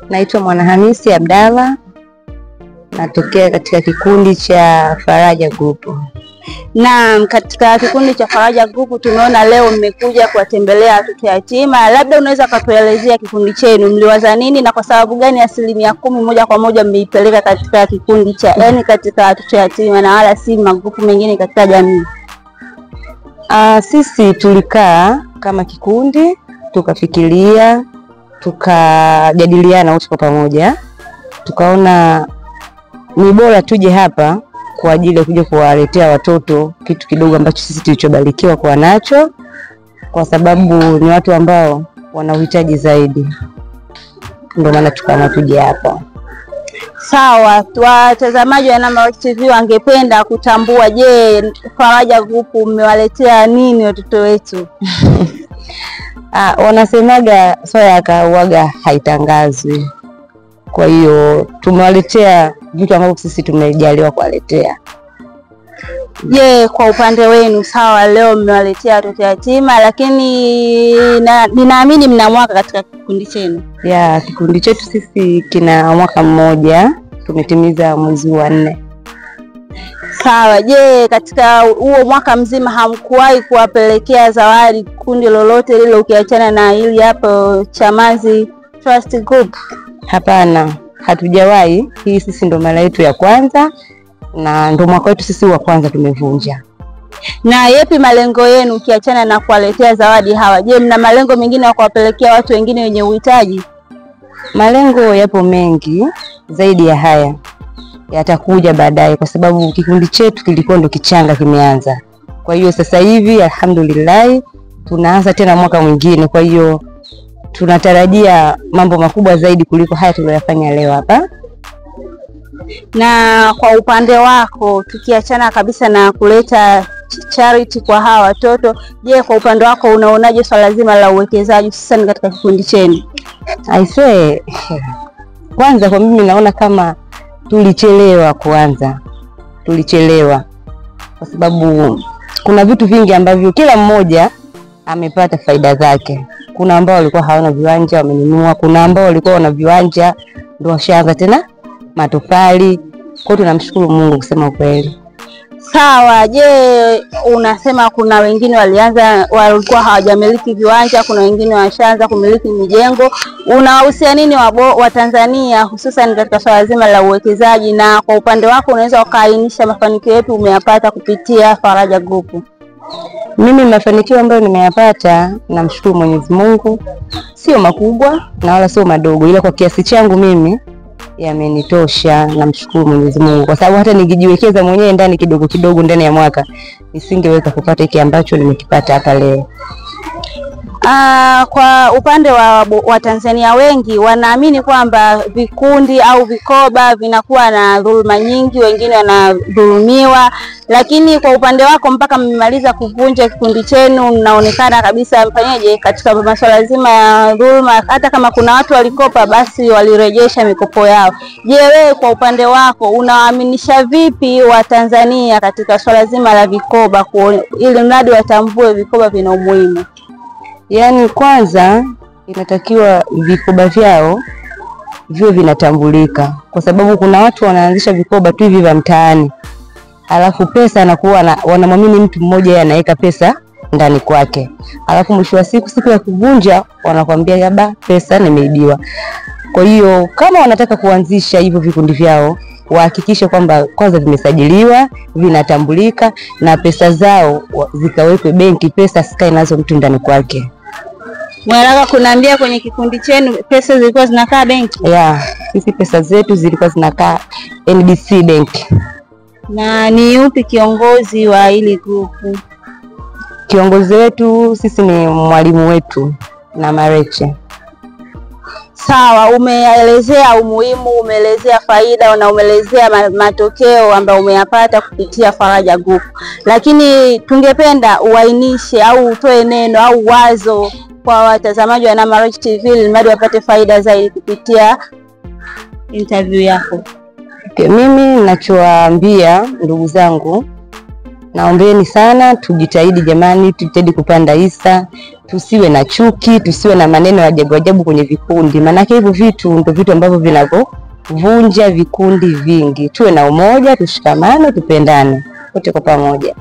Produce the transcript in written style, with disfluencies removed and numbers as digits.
Naitwa Mwanahamisi Abdalla. Natokea katika kikundi cha Faraja Group. Na katika kikundi cha Faraja Group tumeona leo mmekuja kuwatembelea watoto yatima. Labda unaweza kutuelezea kikundi chenu mliwaza nini na kwa sababu gani 10% moja kwa moja mmeipeleka katika kikundi cha yani katika watoto yatima na wala si magrupu mengine katika jamii? Sisi tulikaa kama kikundi, tukafikiria, tukajadiliana wote kwa pamoja. Tukaona ni bora tuje hapa kwa ajili ya kuja kuwaletea watoto kitu kidogo ambacho sisi tulichobarikiwa kuwa nacho, kwa sababu ni watu ambao wana uhitaji zaidi. Ndio maana tukaona tuje hapa. Sawa, watazamaji wa Namarok TV wangependa kutambua, je, Faraja Group mmewaletea nini watoto wetu? Wanasemaga swala ya kauaga haitangazwi. Kwa hiyo tumewaletea vitu ambavyo sisi tumejaliwa kuwaletea. Je, kwa upande wenu sawa, leo mmewaletea watoto yatima, lakini ninaamini mna mwaka katika kikundi chenu? Ya, kikundi chetu sisi kina mwaka mmoja, tumetimiza mwezi wa 4. Sawa, je, katika huo mwaka mzima hamkuwahi kuwapelekea zawadi kundi lolote lile ukiachana na hili hapo Chamazi Trust Group? Hapana, hatujawahi. Hii sisi ndo mara yetu ya kwanza na ndo mwaka wetu sisi wa kwanza tumevunja. Na yapi malengo yenu ukiachana na kuwaletea zawadi hawa? Je, mna malengo mengine ya kuwapelekea watu wengine wenye uhitaji? Malengo yapo mengi zaidi ya haya, yatakuja baadaye, kwa sababu kikundi chetu kilikuwa ndo kichanga kimeanza. Kwa hiyo sasa hivi alhamdulillah tunaanza tena mwaka mwingine, kwa hiyo tunatarajia mambo makubwa zaidi kuliko haya tuliyofanya leo hapa. Na kwa upande wako, tukiachana kabisa na kuleta charity kwa hawa watoto, je, kwa upande wako unaonaje swala zima la uwekezaji hususan katika kikundi chenu? Aisee, kwanza kwa mimi naona kama tulichelewa kuanza. Tulichelewa kwa sababu kuna vitu vingi ambavyo kila mmoja amepata faida zake. Kuna ambao walikuwa hawana viwanja wamenunua, kuna ambao walikuwa wana viwanja ndio washaanza tena matofali. Kwa hiyo tunamshukuru Mungu kusema ukweli. Sawa, je, unasema kuna wengine walikuwa hawajamiliki viwanja, kuna wengine washaanza kumiliki mijengo. Unawahusia nini wa Tanzania hususan katika swala zima la uwekezaji, na kwa upande wako unaweza ukaainisha mafanikio yapi umeyapata kupitia Faraja Group? Mimi mafanikio ambayo nimeyapata, namshukuru Mwenyezi Mungu, sio makubwa na wala sio madogo, ila kwa kiasi changu mimi yamenitosha. Namshukuru Mwenyezi Mungu kwa sababu hata ningejiwekeza mwenyewe ndani kidogo kidogo ndani ya mwaka nisingeweza kupata hiki ambacho nimekipata hapa leo. Kwa upande wa Tanzania wengi wanaamini kwamba vikundi au vikoba vinakuwa na dhuluma nyingi, wengine wanadhulumiwa, lakini kwa upande wako mpaka mmemaliza kuvunja kikundi chenu mnaonekana kabisa mfanyaje katika masuala zima ya dhuluma. Hata kama kuna watu walikopa basi walirejesha mikopo yao. Je, wewe kwa upande wako unawaaminisha vipi wa Tanzania katika swala zima la vikoba ili mradi watambue vikoba vina umuhimu? Yaani kwanza inatakiwa vikoba vyao viwe vinatambulika, kwa sababu kuna watu wanaanzisha vikoba tu hivi vya mtaani. Alafu pesa anakuwa wanamwamini mtu mmoja, yeye anaweka pesa ndani kwake. Alafu mwisho wa siku ya kuvunja wanakuambia yaba pesa nimeibiwa. Kwa hiyo kama wanataka kuanzisha hivyo vikundi vyao, wahakikishe kwamba kwanza vimesajiliwa, vinatambulika na pesa zao zikawekwe benki, pesa sikae nazo mtu ndani kwake. Mwanaka kunaambia kwenye kikundi chenu pesa zilikuwa zinakaa benki? Sisi pesa zetu zilikuwa zinakaa NBC Bank. Na ni upi kiongozi wa hili grupu? Kiongozi wetu sisi ni mwalimu wetu na Mareche. Sawa, umeelezea umuhimu, umeelezea faida na umeelezea matokeo ambayo umeyapata kupitia Faraja Group. Lakini tungependa uainishe au utoe neno au wazo kwa watazamaji wa Namarok TV ili wapate faida zaidi kupitia interview yako. Mimi ninachowaambia ndugu zangu, Naombeni sana tujitahidi jamani, tujitahidi kupanda hisa, tusiwe na chuki, tusiwe na maneno ya ajabu ajabu kwenye vikundi. Maana hivyo vitu ndio vitu ambavyo vinavunja vikundi vingi. Tuwe na umoja, tushikamane, tupendane wote kwa pamoja.